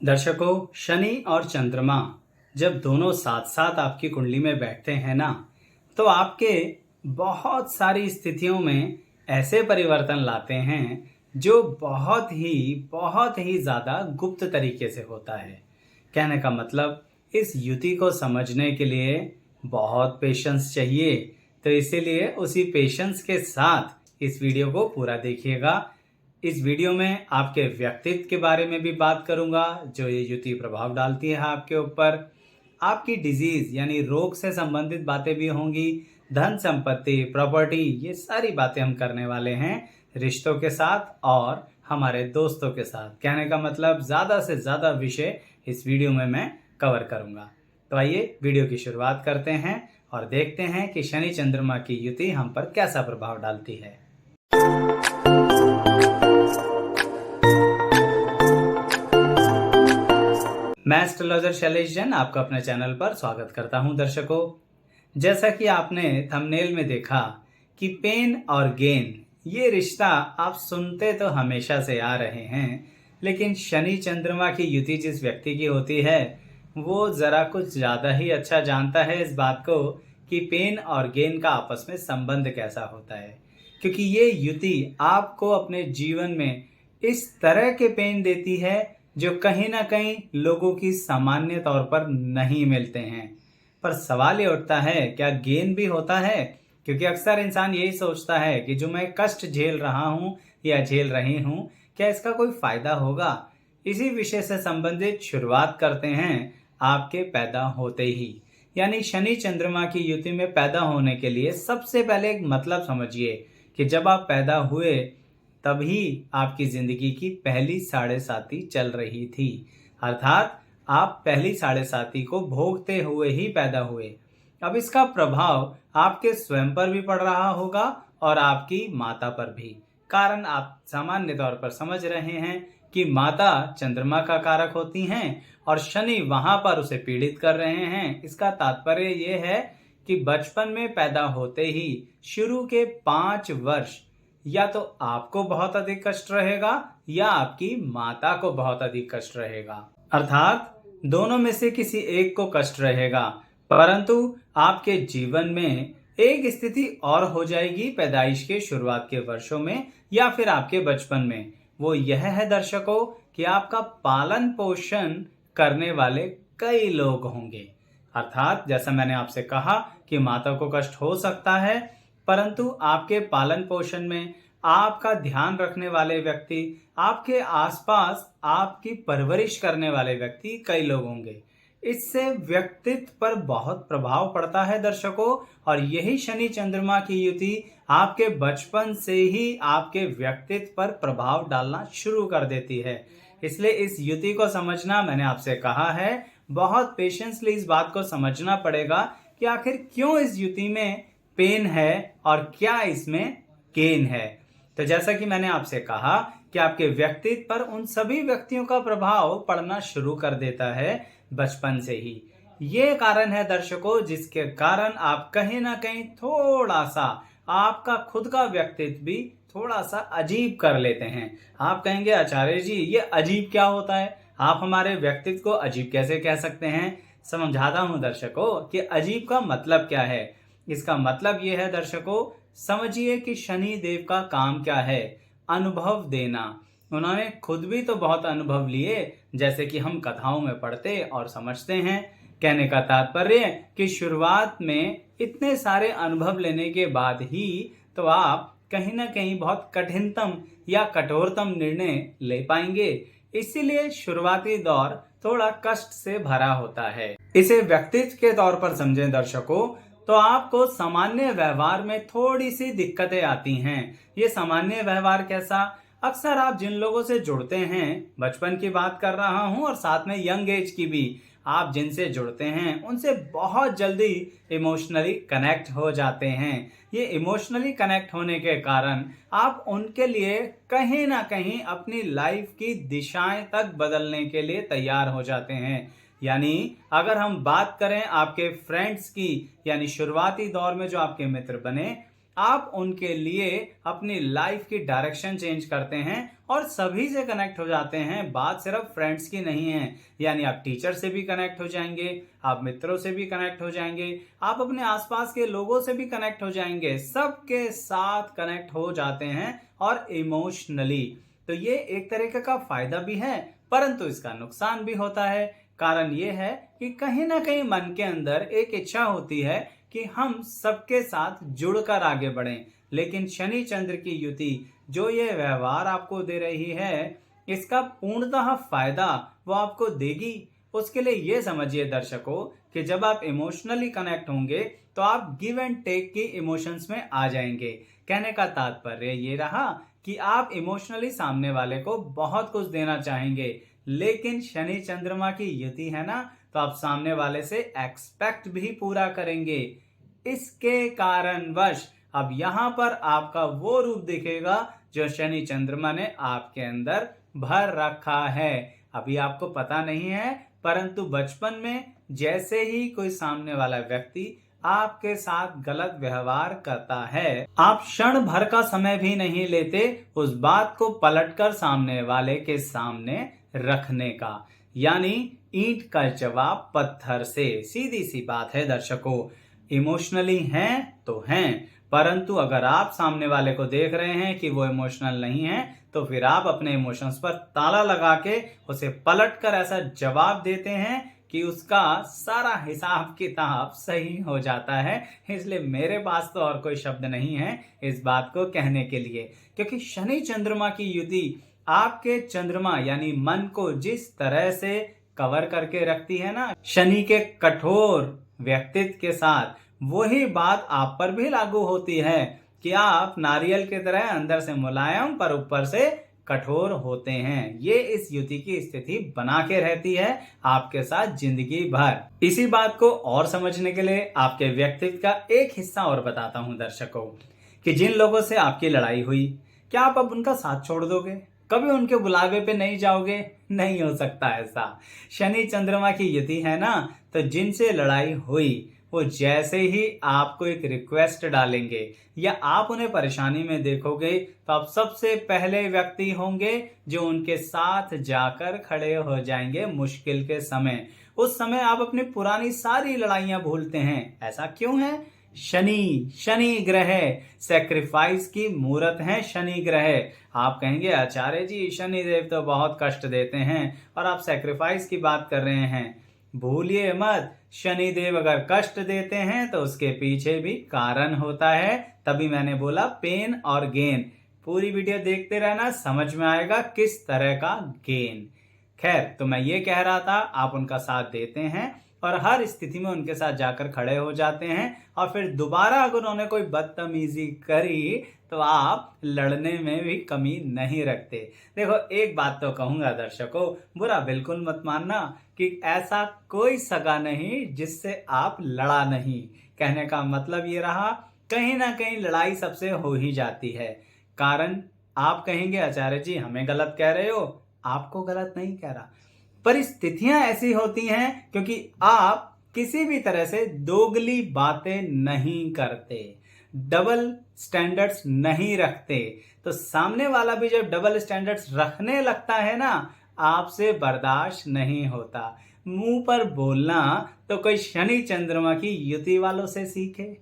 दर्शकों, शनि और चंद्रमा जब दोनों साथ साथ आपकी कुंडली में बैठते हैं ना, तो आपके बहुत सारी स्थितियों में ऐसे परिवर्तन लाते हैं जो बहुत ही ज़्यादा गुप्त तरीके से होता है। कहने का मतलब, इस युति को समझने के लिए बहुत पेशेंस चाहिए। तो इसीलिए उसी पेशेंस के साथ इस वीडियो को पूरा देखिएगा। इस वीडियो में आपके व्यक्तित्व के बारे में भी बात करूंगा, जो ये युति प्रभाव डालती है आपके ऊपर। आपकी डिजीज यानी रोग से संबंधित बातें भी होंगी। धन संपत्ति, प्रॉपर्टी, ये सारी बातें हम करने वाले हैं रिश्तों के साथ और हमारे दोस्तों के साथ। कहने का मतलब, ज़्यादा से ज़्यादा विषय इस वीडियो में मैं कवर करूंगा। तो आइए वीडियो की शुरुआत करते हैं और देखते हैं कि शनि चंद्रमा की युति हम पर कैसा प्रभाव डालती है। मैं एस्ट्रोलॉजर शैलेश जैन आपका अपने चैनल पर स्वागत करता हूं। दर्शकों, जैसा कि आपने थंबनेल में देखा कि पेन और गेन, ये रिश्ता आप सुनते तो हमेशा से आ रहे हैं, लेकिन शनि चंद्रमा की युति जिस व्यक्ति की होती है वो ज़रा कुछ ज़्यादा ही अच्छा जानता है इस बात को कि पेन और गेन का आपस में संबंध कैसा होता है। क्योंकि ये युति आपको अपने जीवन में इस तरह के पेन देती है जो कहीं ना कहीं लोगों की सामान्य तौर पर नहीं मिलते हैं। पर सवाल ये उठता है, क्या गेन भी होता है? क्योंकि अक्सर इंसान यही सोचता है कि जो मैं कष्ट झेल रहा हूँ या झेल रही हूँ, क्या इसका कोई फायदा होगा? इसी विषय से संबंधित शुरुआत करते हैं आपके पैदा होते ही, यानी शनि चंद्रमा की युति में पैदा होने के लिए सबसे पहले एक मतलब समझिए कि जब आप पैदा हुए तभी आपकी जिंदगी की पहली साढ़े साती चल रही थी। अर्थात आप पहली साढ़े साती को भोगते हुए ही पैदा हुए। अब इसका प्रभाव आपके स्वयं पर भी पड़ रहा होगा और आपकी माता पर भी। कारण आप सामान्य तौर पर समझ रहे हैं कि माता चंद्रमा का कारक होती हैं और शनि वहां पर उसे पीड़ित कर रहे हैं। इसका तात्पर्य यह है कि बचपन में पैदा होते ही शुरू के 5 वर्ष या तो आपको बहुत अधिक कष्ट रहेगा या आपकी माता को बहुत अधिक कष्ट रहेगा। अर्थात दोनों में से किसी एक को कष्ट रहेगा। परंतु आपके जीवन में एक स्थिति और हो जाएगी पैदाइश के शुरुआत के वर्षों में या फिर आपके बचपन में। वो यह है दर्शकों कि आपका पालन पोषण करने वाले कई लोग होंगे। अर्थात जैसा मैंने आपसे कहा कि माता को कष्ट हो सकता है, परंतु आपके पालन पोषण में आपका ध्यान रखने वाले व्यक्ति, आपके आसपास आपकी परवरिश करने वाले व्यक्ति कई लोग होंगे। इससे व्यक्तित्व पर बहुत प्रभाव पड़ता है दर्शकों, और यही शनि चंद्रमा की युति आपके बचपन से ही आपके व्यक्तित्व पर प्रभाव डालना शुरू कर देती है। इसलिए इस युति को समझना, मैंने आपसे कहा है, बहुत पेशेंसली इस बात को समझना पड़ेगा कि आखिर क्यों इस युति में पेन है और क्या इसमें गेन है। तो जैसा कि मैंने आपसे कहा कि आपके व्यक्तित्व पर उन सभी व्यक्तियों का प्रभाव पड़ना शुरू कर देता है बचपन से ही। ये कारण है दर्शकों जिसके कारण आप कहीं ना कहीं थोड़ा सा आपका खुद का व्यक्तित्व भी थोड़ा सा अजीब कर लेते हैं। आप कहेंगे, आचार्य जी ये अजीब क्या होता है? आप हमारे व्यक्तित्व को अजीब कैसे कह सकते हैं? समझाता हूं दर्शकों कि अजीब का मतलब क्या है। इसका मतलब ये है दर्शकों, समझिए कि शनि देव का काम क्या है? अनुभव देना। उन्होंने खुद भी तो बहुत अनुभव लिए, जैसे कि हम कथाओं में पढ़ते और समझते हैं। कहने का तात्पर्य कि शुरुआत में इतने सारे अनुभव लेने के बाद ही तो आप कहीं ना कहीं बहुत कठिनतम या कठोरतम निर्णय ले पाएंगे। इसीलिए शुरुआती दौर थोड़ा कष्ट से भरा होता है। इसे व्यक्तित्व के तौर पर समझें दर्शकों, तो आपको सामान्य व्यवहार में थोड़ी सी दिक्कतें आती हैं। ये सामान्य व्यवहार कैसा? अक्सर आप जिन लोगों से जुड़ते हैं, बचपन की बात कर रहा हूं और साथ में यंग एज की भी, आप जिनसे जुड़ते हैं उनसे बहुत जल्दी इमोशनली कनेक्ट हो जाते हैं। ये इमोशनली कनेक्ट होने के कारण आप उनके लिए कहीं ना कहीं अपनी लाइफ की दिशाएं तक बदलने के लिए तैयार हो जाते हैं। यानी अगर हम बात करें आपके फ्रेंड्स की, यानी शुरुआती दौर में जो आपके मित्र बने, आप उनके लिए अपनी लाइफ की डायरेक्शन चेंज करते हैं और सभी से कनेक्ट हो जाते हैं। बात सिर्फ फ्रेंड्स की नहीं है, यानी आप टीचर से भी कनेक्ट हो जाएंगे, आप मित्रों से भी कनेक्ट हो जाएंगे, आप अपने आसपास के लोगों से भी कनेक्ट हो जाएंगे, सबके साथ कनेक्ट हो जाते हैं और इमोशनली। तो ये एक तरीके का फायदा भी है, परंतु इसका नुकसान भी होता है। कारण ये है कि कहीं ना कहीं मन के अंदर एक इच्छा होती है कि हम सबके साथ जुड़कर आगे बढ़ें, लेकिन शनि चंद्र की युति जो ये व्यवहार आपको दे रही है, इसका पूर्णतः फायदा वो आपको देगी। उसके लिए ये समझिए दर्शकों कि जब आप इमोशनली कनेक्ट होंगे तो आप गिव एंड टेक की इमोशंस में आ जाएंगे। कहने का तात्पर्य ये रहा कि आप इमोशनली सामने वाले को बहुत कुछ देना चाहेंगे, लेकिन शनि चंद्रमा की युति है ना, तो आप सामने वाले से एक्सपेक्ट भी पूरा करेंगे। इसके कारणवश अब यहां पर आपका वो रूप दिखेगा जो शनि चंद्रमा ने आपके अंदर भर रखा है। अभी आपको पता नहीं है, परंतु बचपन में जैसे ही कोई सामने वाला व्यक्ति आपके साथ गलत व्यवहार करता है, आप क्षण भर का समय भी नहीं लेते उस बात को पलटकर सामने वाले के सामने रखने का। यानी ईंट का जवाब पत्थर से। सीधी सी बात है दर्शकों, इमोशनली हैं तो हैं, परंतु अगर आप सामने वाले को देख रहे हैं कि वो इमोशनल नहीं है, तो फिर आप अपने इमोशंस पर ताला लगा के उसे पलटकर ऐसा जवाब देते हैं कि उसका सारा हिसाब किताब सही हो जाता है। इसलिए मेरे पास तो और कोई शब्द नहीं है इस बात को कहने के लिए, क्योंकि शनि चंद्रमा की युति आपके चंद्रमा यानी मन को जिस तरह से कवर करके रखती है ना शनि के कठोर व्यक्तित्व के साथ, वही बात आप पर भी लागू होती है कि आप नारियल की तरह अंदर से मुलायम पर ऊपर से कठोर होते हैं। ये इस युति की स्थिति बना के रहती है आपके साथ जिंदगी भर। इसी बात को और समझने के लिए आपके व्यक्तित्व का एक हिस्सा और बताता हूं दर्शकों, कि जिन लोगों से आपकी लड़ाई हुई, क्या आप अब उनका साथ छोड़ दोगे? कभी उनके बुलावे पे नहीं जाओगे? नहीं हो सकता ऐसा। शनि चंद्रमा की युति है ना, तो जिनसे लड़ाई हुई वो जैसे ही आपको एक रिक्वेस्ट डालेंगे या आप उन्हें परेशानी में देखोगे, तो आप सबसे पहले व्यक्ति होंगे जो उनके साथ जाकर खड़े हो जाएंगे मुश्किल के समय। उस समय आप अपनी पुरानी सारी लड़ाइयां भूलते हैं। ऐसा क्यों है? शनि ग्रह सैक्रिफाइस की मूरत है। शनि ग्रह आप कहेंगे आचार्य जी शनि देव तो बहुत कष्ट देते हैं और आप सैक्रिफाइस की बात कर रहे हैं। भूलिए मत, शनि देव अगर कष्ट देते हैं तो उसके पीछे भी कारण होता है। तभी मैंने बोला पेन और गेन। पूरी वीडियो देखते रहना, समझ में आएगा किस तरह का गेन। खैर, तो मैं ये कह रहा था, आप उनका साथ देते हैं और हर स्थिति में उनके साथ जाकर खड़े हो जाते हैं, और फिर दोबारा अगर उन्होंने कोई बदतमीजी करी तो आप लड़ने में भी कमी नहीं रखते। देखो, एक बात तो कहूंगा दर्शकों, बुरा बिल्कुल मत मानना कि ऐसा कोई सगा नहीं जिससे आप लड़ा नहीं। कहने का मतलब ये रहा, कहीं ना कहीं लड़ाई सबसे हो ही जाती है। कारण आप कहेंगे आचार्य जी हमें गलत कह रहे हो, आपको गलत नहीं कह रहा। परिस्थितियां ऐसी होती हैं क्योंकि आप किसी भी तरह से दोगली बातें नहीं करते, डबल स्टैंडर्ड्स नहीं रखते। तो सामने वाला भी जब डबल स्टैंडर्ड्स रखने लगता है ना, आपसे बर्दाश्त नहीं होता। मुंह पर बोलना तो कोई शनि चंद्रमा की युति वालों से सीखे।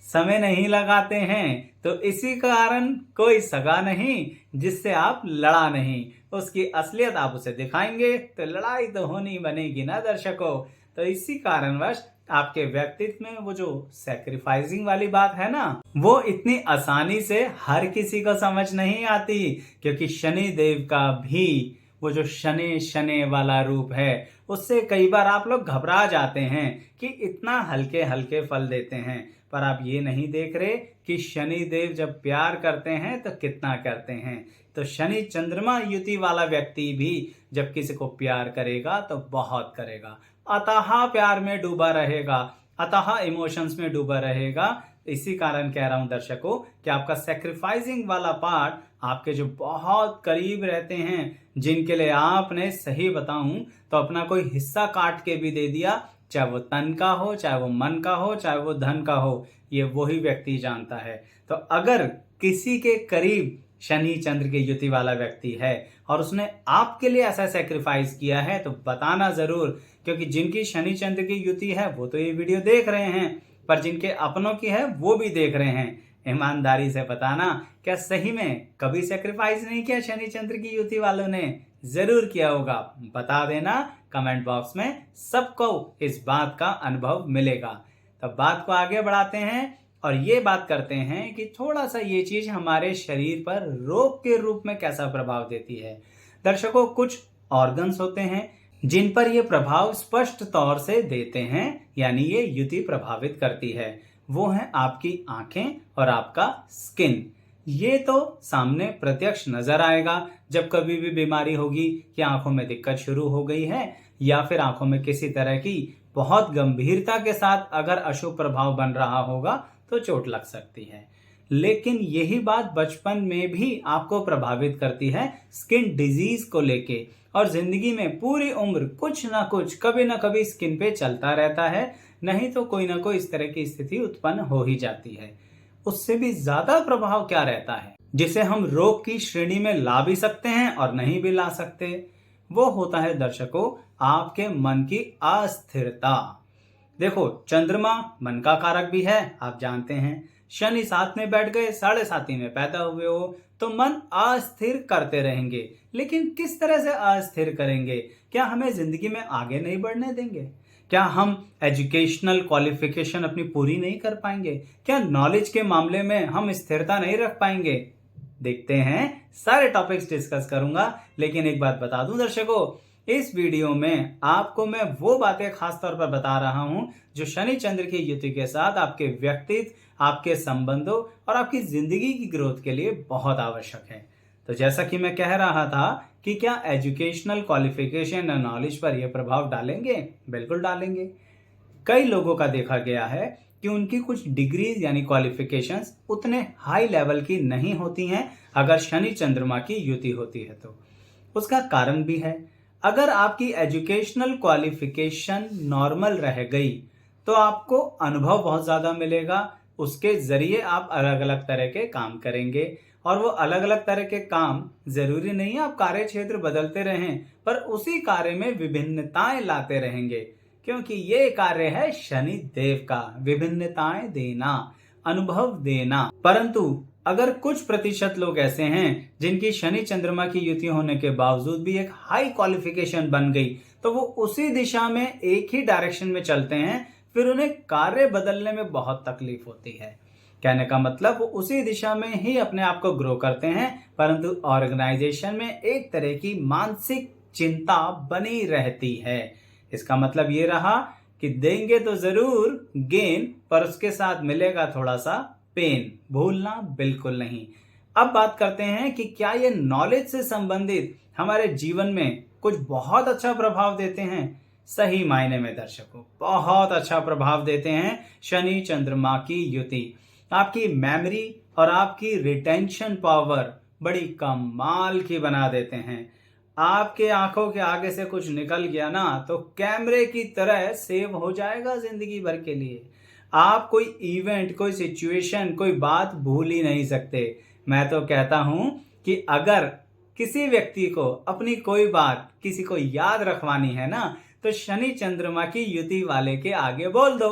समय नहीं लगाते हैं तो इसी कारण कोई सगा नहीं जिससे आप लड़ा नहीं। उसकी असलियत आप उसे दिखाएंगे तो लड़ाई तो होनी बनेगी ना दर्शकों। तो इसी कारणवश आपके व्यक्तित्व में वो जो सैक्रिफाइसिंग वाली बात है ना, वो इतनी आसानी से हर किसी को समझ नहीं आती, क्योंकि शनि देव का भी वो जो शनि वाला रूप है, उससे कई बार आप लोग घबरा जाते हैं कि इतना हल्के हल्के फल देते हैं। पर आप ये नहीं देख रहे कि शनि देव जब प्यार करते हैं तो कितना करते हैं। तो शनि चंद्रमा युति वाला व्यक्ति भी जब किसी को प्यार करेगा तो बहुत करेगा, अतः प्यार में डूबा रहेगा, अतः इमोशंस में डूबा रहेगा। इसी कारण कह रहा हूं दर्शकों कि आपका सैक्रिफाइसिंग वाला पार्ट आपके जो बहुत करीब रहते हैं, जिनके लिए आपने सही बताऊं तो अपना कोई हिस्सा काट के भी दे दिया, चाहे वो तन का हो, चाहे वो मन का हो, चाहे वो धन का हो, ये वही व्यक्ति जानता है। तो अगर किसी के करीब शनि चंद्र की युति वाला व्यक्ति है और उसने आपके लिए ऐसा सेक्रीफाइस किया है तो बताना जरूर, क्योंकि जिनकी शनि चंद्र की युति है वो तो ये वीडियो देख रहे हैं, पर जिनके अपनों की है वो भी देख रहे हैं। ईमानदारी से बताना, क्या सही में कभी सेक्रीफाइस नहीं किया शनि चंद्र की युति वालों ने? जरूर किया होगा, बता देना कमेंट बॉक्स में, सबको इस बात का अनुभव मिलेगा। तब बात को आगे बढ़ाते हैं और ये बात करते हैं कि थोड़ा सा ये चीज हमारे शरीर पर रोग के रूप में कैसा प्रभाव देती है। दर्शकों, कुछ ऑर्गन्स होते हैं जिन पर ये प्रभाव स्पष्ट तौर से देते हैं, यानी ये युति प्रभावित करती है। वो है आपकी आंखें और आपका स्किन। ये तो सामने प्रत्यक्ष नजर आएगा जब कभी भी बीमारी होगी कि आंखों में दिक्कत शुरू हो गई है, या फिर आंखों में किसी तरह की बहुत गंभीरता के साथ अगर अशुभ प्रभाव बन रहा होगा तो चोट लग सकती है। लेकिन यही बात बचपन में भी आपको प्रभावित करती है स्किन डिजीज को लेके, और जिंदगी में पूरी उम्र कुछ ना कुछ कभी ना कभी स्किन पे चलता रहता है, नहीं तो कोई ना कोई इस तरह की स्थिति उत्पन्न हो ही जाती है। उससे भी ज्यादा प्रभाव क्या रहता है जिसे हम रोग की श्रेणी में ला भी सकते हैं और नहीं भी ला सकते? वो होता है दर्शकों आपके मन की अस्थिरता। देखो, चंद्रमा मन का कारक भी है, आप जानते हैं। शनि साथ में बैठ गए, साढ़े साथी में पैदा हुए हो तो मन अस्थिर करते रहेंगे। लेकिन किस तरह से अस्थिर करेंगे? क्या हमें जिंदगी में आगे नहीं बढ़ने देंगे? क्या हम एजुकेशनल क्वालिफिकेशन अपनी पूरी नहीं कर पाएंगे? क्या नॉलेज के मामले में हम स्थिरता नहीं रख पाएंगे? देखते हैं, सारे टॉपिक्स डिस्कस करूंगा। लेकिन एक बात बता दूं दर्शकों, इस वीडियो में आपको मैं वो बातें खास तौर पर बता रहा हूं जो शनि चंद्र की युति के साथ आपके व्यक्तित्व, आपके संबंधों और आपकी जिंदगी की ग्रोथ के लिए बहुत आवश्यक है। तो जैसा कि मैं कह रहा था कि क्या एजुकेशनल क्वालिफिकेशन और नॉलेज पर यह प्रभाव डालेंगे? बिल्कुल डालेंगे। कई लोगों का देखा गया है कि उनकी कुछ डिग्रीज यानी क्वालिफिकेशंस उतने हाई लेवल की नहीं होती हैं अगर शनि चंद्रमा की युति होती है तो। उसका कारण भी है। अगर आपकी एजुकेशनल क्वालिफिकेशन नॉर्मल रह गई तो आपको अनुभव बहुत ज़्यादा मिलेगा, उसके ज़रिए आप अलग अलग तरह के काम करेंगे, और वो अलग अलग तरह के काम ज़रूरी नहीं है आप कार्य क्षेत्र बदलते रहें, पर उसी कार्य में विभिन्नताएं लाते रहेंगे, क्योंकि ये कार्य है शनि देव का, विभिन्नताएं देना, अनुभव देना। परंतु अगर कुछ प्रतिशत लोग ऐसे हैं जिनकी शनि चंद्रमा की युति होने के बावजूद भी एक हाई क्वालिफिकेशन बन गई, तो वो उसी दिशा में एक ही डायरेक्शन में चलते हैं, फिर उन्हें कार्य बदलने में बहुत तकलीफ होती है। कहने का मतलब वो उसी दिशा में ही अपने आप को ग्रो करते हैं, परंतु ऑर्गेनाइजेशन में एक तरह की मानसिक चिंता बनी रहती है। इसका मतलब ये रहा कि देंगे तो जरूर गेन, पर उसके साथ मिलेगा थोड़ा सा पेन, भूलना बिल्कुल नहीं। अब बात करते हैं कि क्या ये नॉलेज से संबंधित हमारे जीवन में कुछ बहुत अच्छा प्रभाव देते हैं? सही मायने में दर्शकों बहुत अच्छा प्रभाव देते हैं शनि चंद्रमा की युति। आपकी मेमोरी और आपकी रिटेंशन पावर बड़ी कमाल की बना देते हैं। आपके आंखों के आगे से कुछ निकल गया ना तो कैमरे की तरह सेव हो जाएगा जिंदगी भर के लिए। आप कोई इवेंट, कोई सिचुएशन, कोई बात भूल ही नहीं सकते। मैं तो कहता हूं कि अगर किसी व्यक्ति को अपनी कोई बात किसी को याद रखवानी है ना तो शनि चंद्रमा की युति वाले के आगे बोल दो,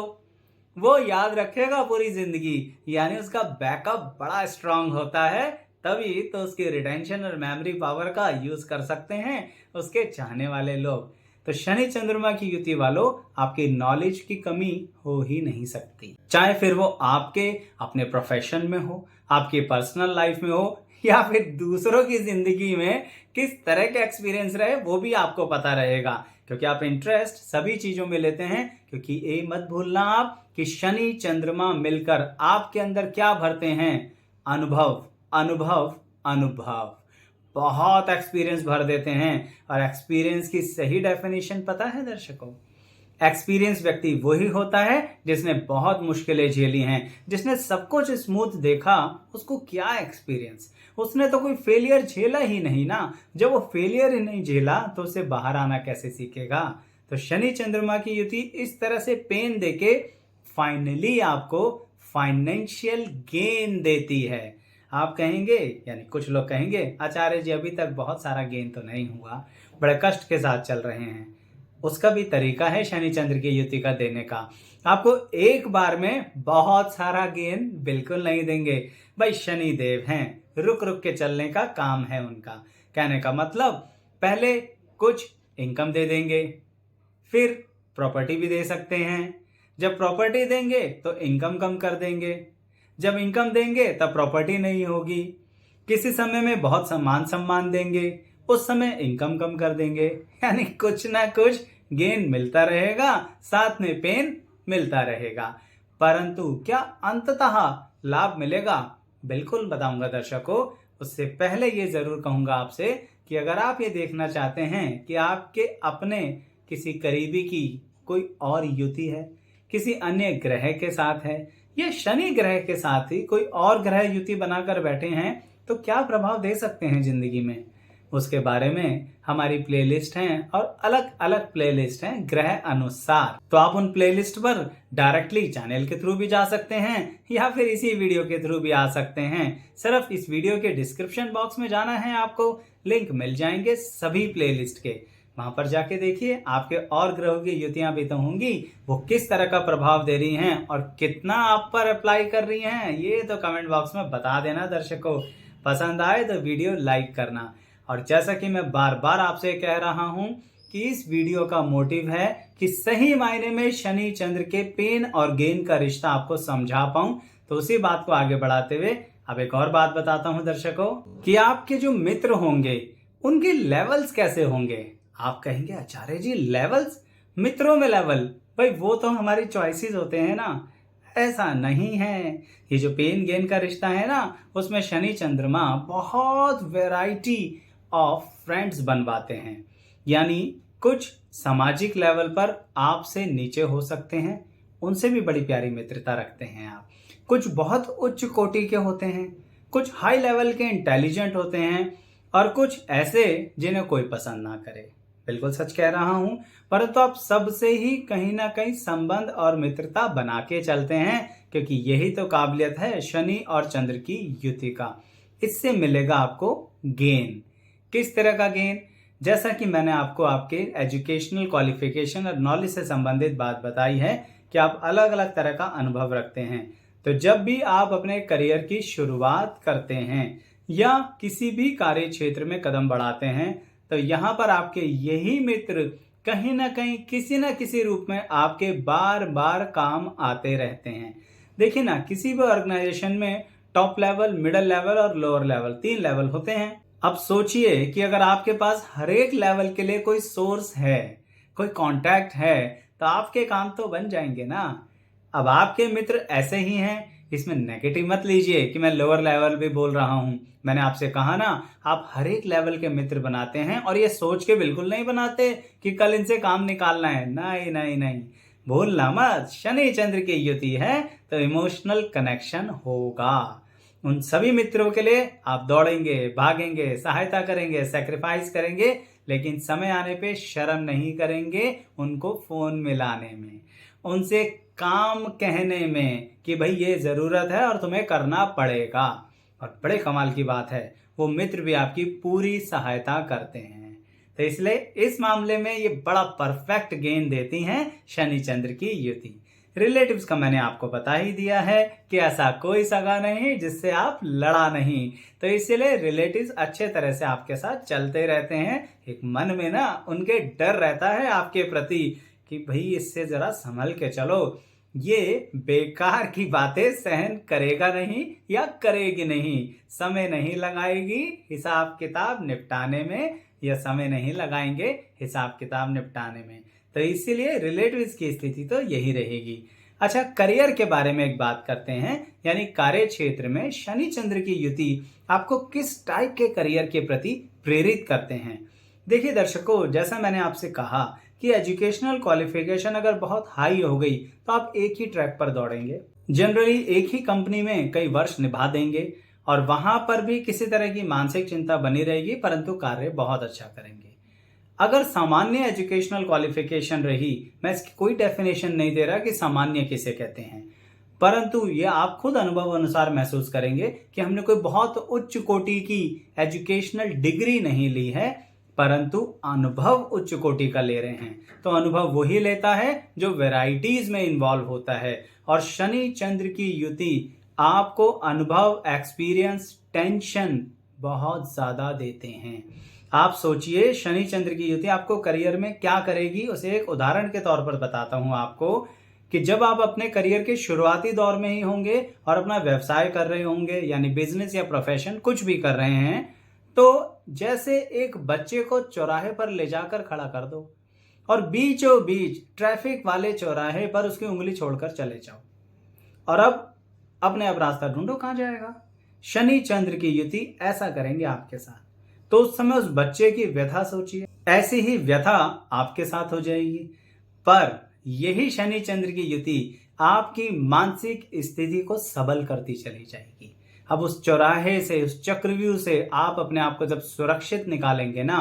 वो याद रखेगा पूरी जिंदगी। यानी उसका बैकअप बड़ा स्ट्रांग होता है, तभी तो उसकी रिटेंशन और मेमोरी पावर का यूज कर सकते हैं उसके चाहने वाले लोग। तो शनि चंद्रमा की युति वालों, आपकी नॉलेज की कमी हो ही नहीं सकती, चाहे फिर वो आपके अपने प्रोफेशन में हो, आपकी पर्सनल लाइफ में हो, या फिर दूसरों की जिंदगी में किस तरह के एक्सपीरियंस रहे वो भी आपको पता रहेगा, क्योंकि आप इंटरेस्ट सभी चीजों में लेते हैं। क्योंकि ये मत भूलना आप कि शनि चंद्रमा मिलकर आपके अंदर क्या भरते हैं? अनुभव, अनुभव, अनुभव। बहुत एक्सपीरियंस भर देते हैं। और एक्सपीरियंस की सही डेफिनेशन पता है दर्शकों? एक्सपीरियंस व्यक्ति वही होता है जिसने बहुत मुश्किलें झेली हैं, जिसने सब कुछ स्मूथ देखा। उसको क्या एक्सपीरियंस? उसने तो कोई फेलियर झेला ही नहीं ना। जब वो फेलियर ही नहीं झेला तो उसे बाहर आना कैसे सीखेगा? तो शनि चंद्रमा की युति इस तरह से पेन देके फाइनली आपको फाइनेंशियल गेन देती है। आप कहेंगे, यानी कुछ लोग कहेंगे, आचार्य जी अभी तक बहुत सारा गेन तो नहीं हुआ, बड़े कष्ट के साथ चल रहे हैं। उसका भी तरीका है शनि चंद्र की युति का देने का। आपको एक बार में बहुत सारा गेन बिल्कुल नहीं देंगे भाई, शनि देव हैं, रुक रुक के चलने का काम है उनका। कहने का मतलब पहले कुछ इनकम दे देंगे, फिर प्रॉपर्टी भी दे सकते हैं। जब प्रॉपर्टी देंगे तो इनकम कम कर देंगे, जब इनकम देंगे तब प्रॉपर्टी नहीं होगी। किसी समय में बहुत सम्मान देंगे, उस समय इनकम कम कर देंगे। यानी कुछ ना कुछ गेन मिलता रहेगा, साथ में पेन मिलता रहेगा। परंतु क्या अंततः लाभ मिलेगा? बिल्कुल बताऊंगा दर्शकों। उससे पहले ये जरूर कहूंगा आपसे कि अगर आप ये देखना चाहते हैं कि आपके अपने किसी करीबी की कोई और युति है, किसी अन्य ग्रह के साथ है, या शनि ग्रह के साथ ही कोई और ग्रह युति बनाकर बैठे हैं, तो क्या प्रभाव दे सकते हैं जिंदगी में, उसके बारे में हमारी प्लेलिस्ट हैं और अलग अलग प्लेलिस्ट हैं ग्रह अनुसार। तो आप उन प्लेलिस्ट पर डायरेक्टली चैनल के थ्रू भी जा सकते हैं या फिर इसी वीडियो के थ्रू भी आ सकते हैं। सिर्फ इस वीडियो के डिस्क्रिप्शन बॉक्स में जाना है, आपको लिंक मिल जाएंगे सभी प्लेलिस्ट के। वहां पर जाके देखिए आपके और ग्रहों की युतियां भी तो होंगी, वो किस तरह का प्रभाव दे रही हैं और कितना आप पर अप्लाई कर रही हैं, ये तो कमेंट बॉक्स में बता देना दर्शकों। पसंद आए तो वीडियो लाइक करना। और जैसा कि मैं बार बार आपसे कह रहा हूं कि इस वीडियो का मोटिव है कि सही मायने में शनि चंद्र के पेन और गेन का रिश्ता आपको समझा पाऊं। तो उसी बात को आगे बढ़ाते हुए अब एक और बात बताता हूं दर्शकों कि आपके जो मित्र होंगे उनके लेवल्स कैसे होंगे। आप कहेंगे आचार्य जी लेवल्स, मित्रों में लेवल, भाई वो तो हमारी चॉइसेस होते हैं ना। ऐसा नहीं है। ये जो पेन गेन का रिश्ता है ना, उसमें शनि चंद्रमा बहुत वैरायटी ऑफ फ्रेंड्स बनवाते हैं। यानी कुछ सामाजिक लेवल पर आपसे नीचे हो सकते हैं, उनसे भी बड़ी प्यारी मित्रता रखते हैं आप। कुछ बहुत उच्च कोटि के होते हैं, कुछ हाई लेवल के इंटेलिजेंट होते हैं, और कुछ ऐसे जिन्हें कोई पसंद ना करे। बिल्कुल सच कह रहा हूं। परंतु आप सबसे ही कहीं ना कहीं संबंध और मित्रता बना के चलते हैं, क्योंकि यही तो काबिलियत है शनि और चंद्र की युति का। इससे मिलेगा आपको गेन। किस तरह का गेन? जैसा कि मैंने आपको आपके एजुकेशनल क्वालिफिकेशन और नॉलेज से संबंधित बात बताई है कि आप अलग अलग तरह का अनुभव रखते हैं। तो जब भी आप अपने करियर की शुरुआत करते हैं या किसी भी कार्य क्षेत्र में कदम बढ़ाते हैं, तो यहाँ पर आपके यही मित्र कहीं ना कहीं किसी न किसी रूप में आपके बार बार काम आते रहते हैं। देखिए ना, किसी भी ऑर्गेनाइजेशन में टॉप लेवल, मिडिल लेवल और लोअर लेवल, 3 लेवल होते हैं। अब सोचिए कि अगर आपके पास हर एक लेवल के लिए कोई सोर्स है, कोई कांटेक्ट है, तो आपके काम तो बन जाएंगे ना। अब आपके मित्र ऐसे ही हैं, इसमें नेगेटिव मत लीजिए कि मैं लोअर लेवल भी बोल रहा हूं। मैंने आपसे कहा ना, आप हर एक लेवल के मित्र बनाते हैं और ये सोच के बिल्कुल नहीं बनाते कि कल इनसे काम निकालना है। नहीं नहीं नहीं, भूलना मत, शनि चंद्र की युति है तो इमोशनल कनेक्शन होगा। उन सभी मित्रों के लिए आप दौड़ेंगे, भागेंगे, सहायता करेंगे, सैक्रिफाइस करेंगे, लेकिन समय आने पे शर्म नहीं करेंगे उनको फोन मिलाने में, उनसे काम कहने में कि भाई ये जरूरत है और तुम्हें करना पड़ेगा। और बड़े कमाल की बात है, वो मित्र भी आपकी पूरी सहायता करते हैं। तो इसलिए इस मामले में ये बड़ा परफेक्ट गेन देती हैं शनि चंद्र की युति। रिलेटिव्स का मैंने आपको बता ही दिया है कि ऐसा कोई सगा नहीं जिससे आप लड़ा नहीं। तो इसलिए रिलेटिव्स अच्छे तरह से आपके साथ चलते रहते हैं। एक मन में ना उनके डर रहता है आपके प्रति कि भाई इससे जरा संभल के चलो, ये बेकार की बातें सहन करेगा नहीं या करेगी नहीं, समय नहीं लगाएगी हिसाब किताब निपटाने में, या समय नहीं लगाएंगे हिसाब किताब निपटाने में। तो इसीलिए रिलेटिव्स की स्थिति तो यही रहेगी। अच्छा, करियर के बारे में एक बात करते हैं, यानी कार्य क्षेत्र में शनि चंद्र की युति आपको किस टाइप के करियर के प्रति प्रेरित करते हैं। देखिए दर्शकों, जैसा मैंने आपसे कहा कि एजुकेशनल क्वालिफिकेशन अगर बहुत हाई हो गई तो आप एक ही ट्रैक पर दौड़ेंगे, जनरली एक ही कंपनी में कई वर्ष निभा देंगे और वहां पर भी किसी तरह की मानसिक चिंता बनी रहेगी, परंतु कार्य बहुत अच्छा करेंगे। अगर सामान्य एजुकेशनल क्वालिफिकेशन रही, मैं इसकी कोई डेफिनेशन नहीं दे रहा कि सामान्य किसे कहते हैं, परंतु ये आप खुद अनुभव अनुसार महसूस करेंगे कि हमने कोई बहुत उच्च कोटि की एजुकेशनल डिग्री नहीं ली है, परंतु अनुभव उच्च कोटि का ले रहे हैं। तो अनुभव वही लेता है जो वैरायटीज में इन्वॉल्व होता है। और शनि चंद्र की युति आपको अनुभव, एक्सपीरियंस, टेंशन बहुत ज्यादा देते हैं। आप सोचिए, शनि चंद्र की युति आपको करियर में क्या करेगी, उसे एक उदाहरण के तौर पर बताता हूं आपको कि जब आप अपने करियर के शुरुआती दौर में ही होंगे और अपना व्यवसाय कर रहे होंगे, यानी बिजनेस या प्रोफेशन कुछ भी कर रहे हैं, तो जैसे एक बच्चे को चौराहे पर ले जाकर खड़ा कर दो और बीचों बीच ट्रैफिक वाले चौराहे पर उसकी उंगली छोड़कर चले जाओ, और अब अपने आप रास्ता ढूंढो कहां जाएगा। शनि चंद्र की युति ऐसा करेंगे आपके साथ। तो उस समय उस बच्चे की व्यथा सोचिए, ऐसी ही व्यथा आपके साथ हो जाएगी। पर यही शनि चंद्र की युति आपकी मानसिक स्थिति को सबल करती चली जाएगी। अब उस चौराहे से, उस चक्रव्यूह से आप अपने आप को जब सुरक्षित निकालेंगे ना,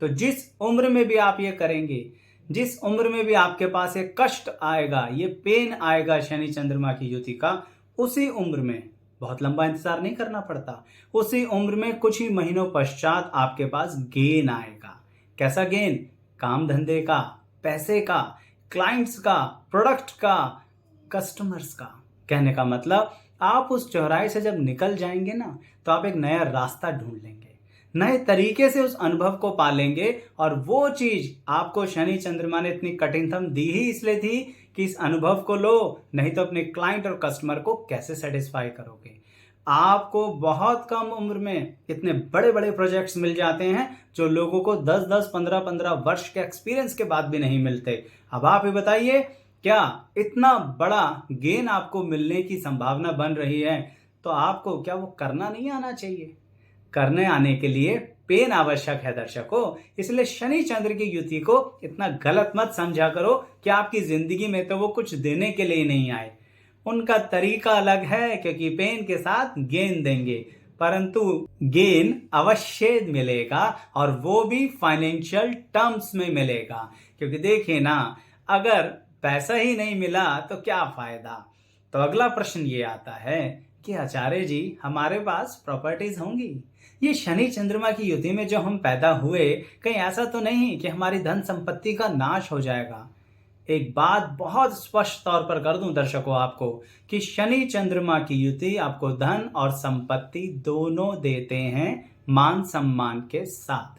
तो जिस उम्र में भी आप ये करेंगे, जिस उम्र में भी आपके पास ये कष्ट आएगा, ये पेन आएगा शनि चंद्रमा की युति का, उसी उम्र में, बहुत लंबा इंतजार नहीं करना पड़ता, उसी उम्र में कुछ ही महीनों पश्चात आपके पास गेन आएगा। कैसा गेन? काम धंधे का, पैसे का, क्लाइंट्स का, प्रोडक्ट का, कस्टमर्स का। कहने का मतलब, आप उस चौराहे से जब निकल जाएंगे ना, तो आप एक नया रास्ता ढूंढ लेंगे, नए तरीके से उस अनुभव को पालेंगे। और वो चीज आपको शनि चंद्रमा ने इतनी कठिन थम दी ही इसलिए थी कि इस अनुभव को लो, नहीं तो अपने क्लाइंट और कस्टमर को कैसे सेटिस्फाई करोगे। आपको बहुत कम उम्र में इतने बड़े बड़े प्रोजेक्ट्स मिल जाते हैं जो लोगों को 10-10, 15-15 वर्ष के एक्सपीरियंस के बाद भी नहीं मिलते। अब आप ही बताइए, क्या इतना बड़ा गेन आपको मिलने की संभावना बन रही है, तो आपको क्या वो करना नहीं आना चाहिए? करने आने के लिए पेन आवश्यक है दर्शकों। इसलिए शनि चंद्र की युति को इतना गलत मत समझा करो कि आपकी जिंदगी में तो वो कुछ देने के लिए नहीं आए। उनका तरीका अलग है, क्योंकि पेन के साथ गेन देंगे, परंतु गेन अवश्य मिलेगा, और वो भी फाइनेंशियल टर्म्स में मिलेगा। क्योंकि देखिए ना, अगर पैसा ही नहीं मिला तो क्या फायदा। तो अगला प्रश्न ये आता है कि आचार्य जी, हमारे पास प्रॉपर्टीज होंगी? ये शनि चंद्रमा की युति में जो हम पैदा हुए, कहीं ऐसा तो नहीं कि हमारी धन संपत्ति का नाश हो जाएगा? एक बात बहुत स्पष्ट तौर पर कर दूं दर्शकों आपको, कि शनि चंद्रमा की युति आपको धन और संपत्ति दोनों देते हैं, मान सम्मान के साथ।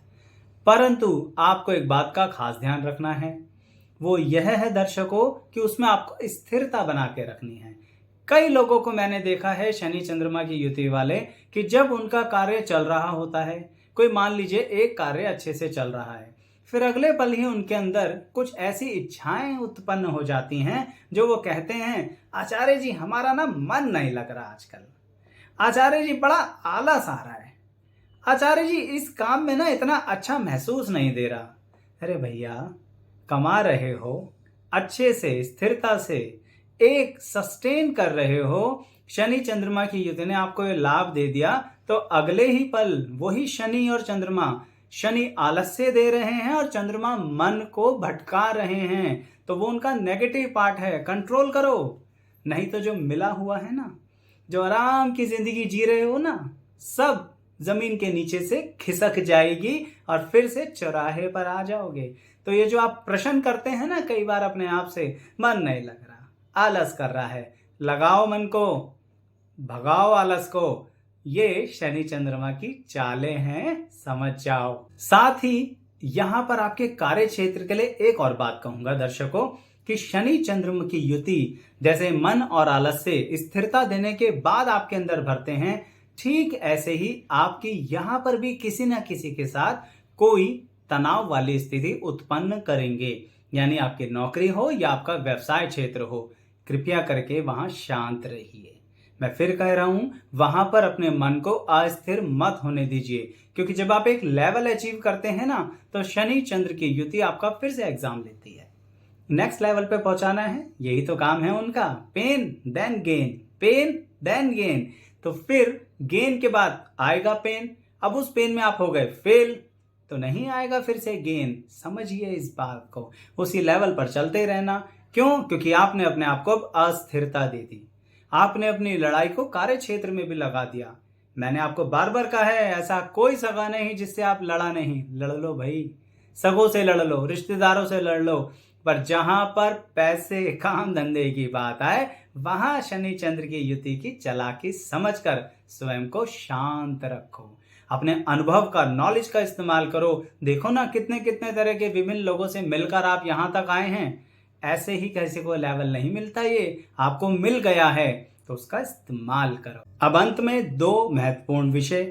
परंतु आपको एक बात का खास ध्यान रखना है, वो यह है दर्शकों कि उसमें आपको स्थिरता बना के रखनी है। कई लोगों को मैंने देखा है शनि चंद्रमा की युति वाले, कि जब उनका कार्य चल रहा होता है, कोई मान लीजिए एक कार्य अच्छे से चल रहा है, फिर अगले पल ही उनके अंदर कुछ ऐसी इच्छाएं उत्पन्न हो जाती हैं जो वो कहते हैं, आचार्य जी हमारा ना मन नहीं लग रहा आजकल, आचार्य जी बड़ा आलस आ रहा है, आचार्य जी इस काम में ना इतना अच्छा महसूस नहीं दे रहा। अरे भैया, कमा रहे हो, अच्छे से स्थिरता से एक सस्टेन कर रहे हो, शनि चंद्रमा की युति ने आपको ये लाभ दे दिया, तो अगले ही पल वही शनि और चंद्रमा, शनि आलस्य दे रहे हैं और चंद्रमा मन को भटका रहे हैं। तो वो उनका नेगेटिव पार्ट है, कंट्रोल करो, नहीं तो जो मिला हुआ है ना, जो आराम की जिंदगी जी रहे हो ना, सब जमीन के नीचे से खिसक जाएगी और फिर से चौराहे पर आ जाओगे। तो ये जो आप प्रश्न करते हैं ना कई बार अपने आप से, मन नहीं लग रहा, आलस कर रहा है, लगाओ मन को, भगाओ आलस को, ये शनि चंद्रमा की चालें हैं, समझ जाओ। साथ ही यहां पर आपके कार्य क्षेत्र के लिए एक और बात कहूंगा दर्शकों, कि शनि चंद्रमा की युति जैसे मन और आलस से स्थिरता देने के बाद आपके अंदर भरते हैं, ठीक ऐसे ही आपकी यहां पर भी किसी न किसी के साथ कोई तनाव वाली स्थिति उत्पन्न करेंगे। यानी आपकी नौकरी हो या आपका व्यवसाय क्षेत्र हो, कृपया करके वहां शांत रहिए। मैं फिर कह रहा हूं, वहां पर अपने मन को अस्थिर मत होने दीजिए, क्योंकि जब आप एक लेवल अचीव करते हैं ना, तो शनि चंद्र की युति आपका फिर से एग्जाम लेती है, नेक्स्ट लेवल पे पहुंचाना है। यही तो काम है उनका, pain then gain, pain then gain. तो फिर गेन के बाद आएगा पेन। अब उस पेन में आप हो गए फेल, तो नहीं आएगा फिर से गेन। समझिए इस बात को, उसी लेवल पर चलते रहना। क्यों? क्योंकि आपने अपने आप को अब अस्थिरता दे दी। आपने अपनी लड़ाई को कार्य क्षेत्र में भी लगा दिया। मैंने आपको बार बार कहा है, ऐसा कोई सगा नहीं जिससे आप लड़ा नहीं। लड़ लो भाई, सगों से लड़ लो, रिश्तेदारों से लड़ लो, पर जहां पर पैसे काम धंधे की बात आए वहां शनि चंद्र की युति की चालाकी समझकर स्वयं को शांत रखो। अपने अनुभव का, नॉलेज का इस्तेमाल करो। देखो ना, कितने कितने तरह के विभिन्न लोगों से मिलकर आप यहां तक आए हैं। ऐसे ही किसी को लेवल नहीं मिलता, ये आपको मिल गया है तो उसका इस्तेमाल करो। अब अंत में दो महत्वपूर्ण विषय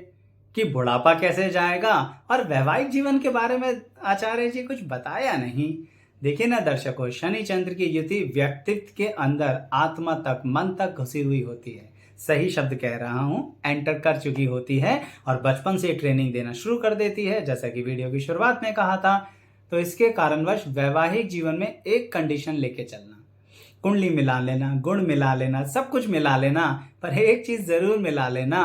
कि बुढ़ापा कैसे जाएगा और वैवाहिक जीवन के बारे में आचार्य जी कुछ बताया नहीं। देखिए ना दर्शकों, शनि चंद्र की युति व्यक्तित्व के अंदर आत्मा तक, मन तक घुसी हुई होती है। सही शब्द कह रहा हूं, एंटर कर चुकी होती है और बचपन से ट्रेनिंग देना शुरू कर देती है, जैसा कि वीडियो की शुरुआत में कहा था। तो इसके कारणवश वैवाहिक जीवन में एक कंडीशन लेके चलना, कुंडली मिला लेना, गुण मिला लेना, सब कुछ मिला लेना, पर एक चीज जरूर मिला लेना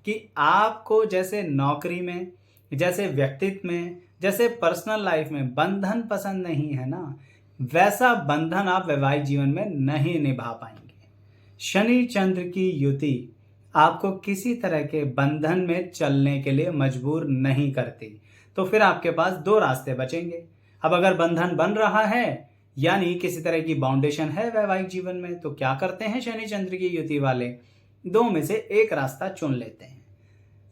कि आपको जैसे नौकरी में, जैसे व्यक्तित्व में, जैसे पर्सनल लाइफ में बंधन पसंद नहीं है ना, वैसा बंधन आप वैवाहिक जीवन में नहीं निभा पाएंगे। शनि चंद्र की युति आपको किसी तरह के बंधन में चलने के लिए मजबूर नहीं करती। तो फिर आपके पास दो रास्ते बचेंगे। अब अगर बंधन बन रहा है, यानी किसी तरह की बाउंडेशन है वैवाहिक जीवन में, तो क्या करते हैं शनि चंद्र की युति वाले? दो में से एक रास्ता चुन लेते हैं।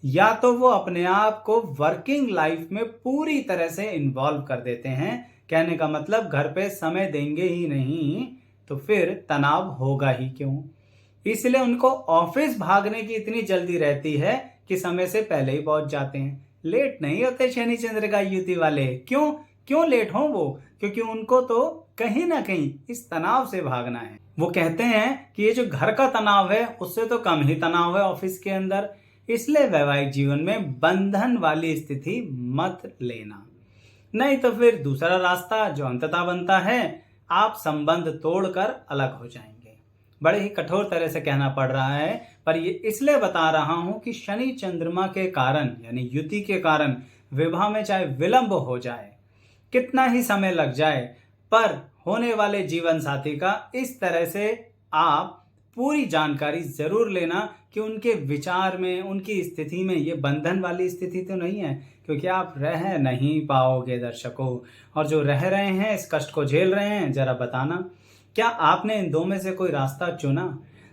या तो वो अपने आप को वर्किंग लाइफ में पूरी तरह से इन्वॉल्व कर देते हैं, कहने का मतलब घर पे समय देंगे ही नहीं, तो फिर तनाव होगा ही क्यों। इसलिए उनको ऑफिस भागने की इतनी जल्दी रहती है कि समय से पहले ही पहुंच जाते हैं। लेट नहीं होते शनि चंद्र का युति वाले। क्यों क्यों लेट हों वो? क्योंकि उनको तो कहीं ना कहीं इस तनाव से भागना है। वो कहते हैं कि ये जो घर का तनाव है उससे तो कम ही तनाव है ऑफिस के अंदर। इसलिए वैवाहिक जीवन में बंधन वाली स्थिति मत लेना। नहीं तो फिर दूसरा रास्ता जो अंततः बनता है, आप संबंध तोड़कर अलग हो जाएंगे। बड़े ही कठोर तरह से कहना पड़ रहा है, पर ये इसलिए बता रहा हूं कि शनि चंद्रमा के कारण, यानी युति के कारण विवाह में चाहे विलंब हो जाए, कितना ही समय लग जाए, पर होने वाले जीवन साथी का इस तरह से आप पूरी जानकारी जरूर लेना कि उनके विचार में, उनकी स्थिति में ये बंधन वाली स्थिति तो नहीं है, क्योंकि आप रह नहीं पाओगे दर्शकों। और जो रह रहे हैं, इस कष्ट को झेल रहे हैं, जरा बताना क्या आपने इन दो में से कोई रास्ता चुना?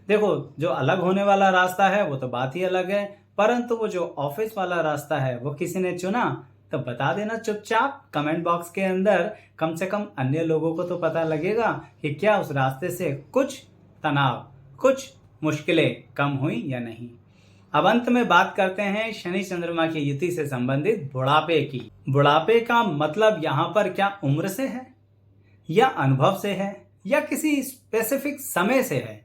देखो, जो अलग होने वाला रास्ता है वो तो बात ही अलग है, परंतु वो जो ऑफिस वाला रास्ता है वो किसी ने चुना? तो बता देना चुपचाप कमेंट बॉक्स के अंदर। कम से कम अन्य लोगों को तो पता लगेगा कि क्या उस रास्ते से कुछ तनाव, कुछ मुश्किलें कम हुई या नहीं। अब अंत में बात करते हैं शनि चंद्रमा की युति से संबंधित बुढ़ापे की। बुढ़ापे का मतलब यहाँ पर क्या उम्र से है, या अनुभव से है, या किसी स्पेसिफिक समय से है?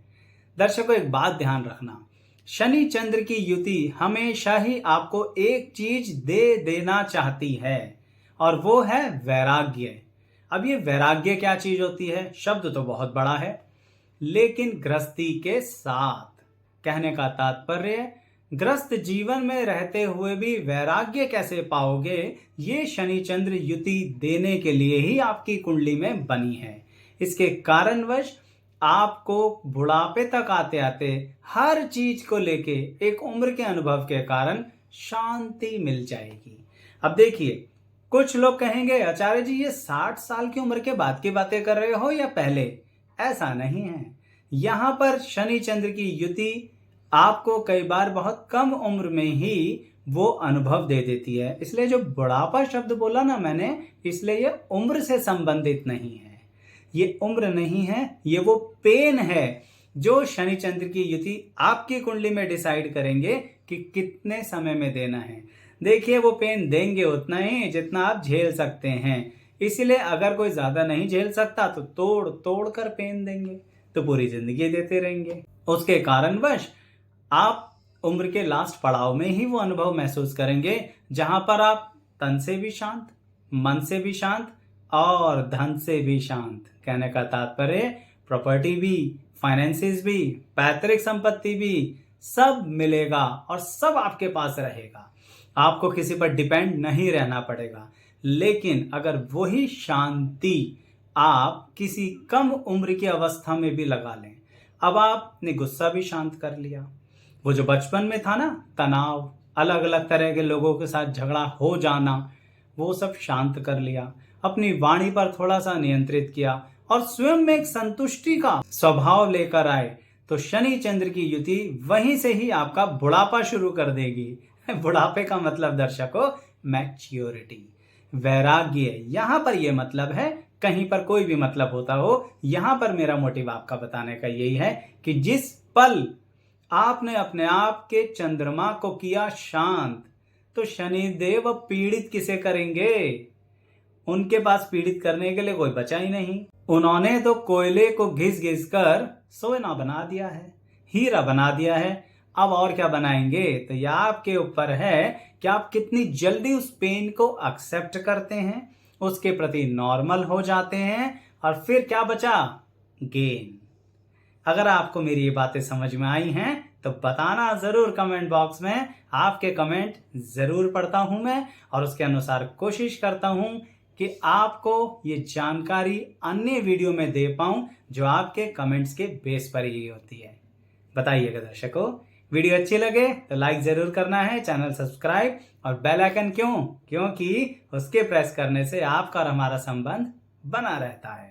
दर्शकों, एक बात ध्यान रखना, शनि चंद्र की युति हमेशा ही आपको एक चीज दे देना चाहती है, और वो है वैराग्य। अब ये वैराग्य क्या चीज होती है? शब्द तो बहुत बड़ा है, लेकिन गृहस्थी के साथ, कहने का तात्पर्य ग्रस्त जीवन में रहते हुए भी वैराग्य कैसे पाओगे, ये शनि चंद्र युति देने के लिए ही आपकी कुंडली में बनी है। इसके कारणवश आपको बुढ़ापे तक आते आते हर चीज को लेके एक उम्र के अनुभव के कारण शांति मिल जाएगी। अब देखिए, कुछ लोग कहेंगे आचार्य जी ये 60 साल की उम्र के बाद की बातें कर रहे हो या पहले? ऐसा नहीं है। यहां पर शनि चंद्र की युति आपको कई बार बहुत कम उम्र में ही वो अनुभव दे देती है। इसलिए जो बुढ़ापा शब्द बोला ना मैंने, इसलिए ये उम्र से संबंधित नहीं है, ये उम्र नहीं है, ये वो पेन है जो शनि चंद्र की युति आपकी कुंडली में डिसाइड करेंगे कि कितने समय में देना है। देखिए, वो पेन देंगे उतना ही जितना आप झेल सकते हैं। इसलिए अगर कोई ज्यादा नहीं झेल सकता तो तोड़ तोड़ कर पेन देंगे, तो पूरी जिंदगी देते रहेंगे। उसके कारणवश आप उम्र के लास्ट पड़ाव में ही वो अनुभव महसूस करेंगे जहां पर आप तन से भी शांत, मन से भी शांत और धन से भी शांत। कहने का तात्पर्य प्रॉपर्टी भी, फाइनेंसिस भी, पैतृक संपत्ति भी, सब मिलेगा और सब आपके पास रहेगा। आपको किसी पर डिपेंड नहीं रहना पड़ेगा। लेकिन अगर वही शांति आप किसी कम उम्र की अवस्था में भी लगा लें, अब आपने गुस्सा भी शांत कर लिया, वो जो बचपन में था ना तनाव, अलग अलग तरह के लोगों के साथ झगड़ा हो जाना, वो सब शांत कर लिया, अपनी वाणी पर थोड़ा सा नियंत्रित किया और स्वयं में एक संतुष्टि का स्वभाव लेकर आए, तो शनि चंद्र की युति वहीं से ही आपका बुढ़ापा शुरू कर देगी। बुढ़ापे का मतलब दर्शकों मैच्योरिटी, वैराग्य। यहां पर यह मतलब है, कहीं पर कोई भी मतलब होता हो, यहां पर मेरा मोटिव आपका बताने का यही है कि जिस पल आपने अपने आप के चंद्रमा को किया शांत, तो शनिदेव पीड़ित किसे करेंगे? उनके पास पीड़ित करने के लिए कोई बचा ही नहीं। उन्होंने तो कोयले को घिस घिस कर सोना बना दिया है, हीरा बना दिया है। अब और क्या बनाएंगे? तो यह आपके ऊपर है कि आप कितनी जल्दी उस पेन को एक्सेप्ट करते हैं, उसके प्रति नॉर्मल हो जाते हैं, और फिर क्या बचा? गेन। अगर आपको मेरी ये बातें समझ में आई हैं तो बताना जरूर कमेंट बॉक्स में। आपके कमेंट जरूर पढ़ता हूं मैं और उसके अनुसार कोशिश करता हूं कि आपको ये जानकारी अन्य वीडियो में दे पाऊं जो आपके कमेंट्स के बेस पर ही होती है। बताइएगा दर्शकों, वीडियो अच्छी लगे तो लाइक जरूर करना है, चैनल सब्सक्राइब और बेल आइकन क्यों? क्योंकि उसके प्रेस करने से आपका और हमारा संबंध बना रहता है।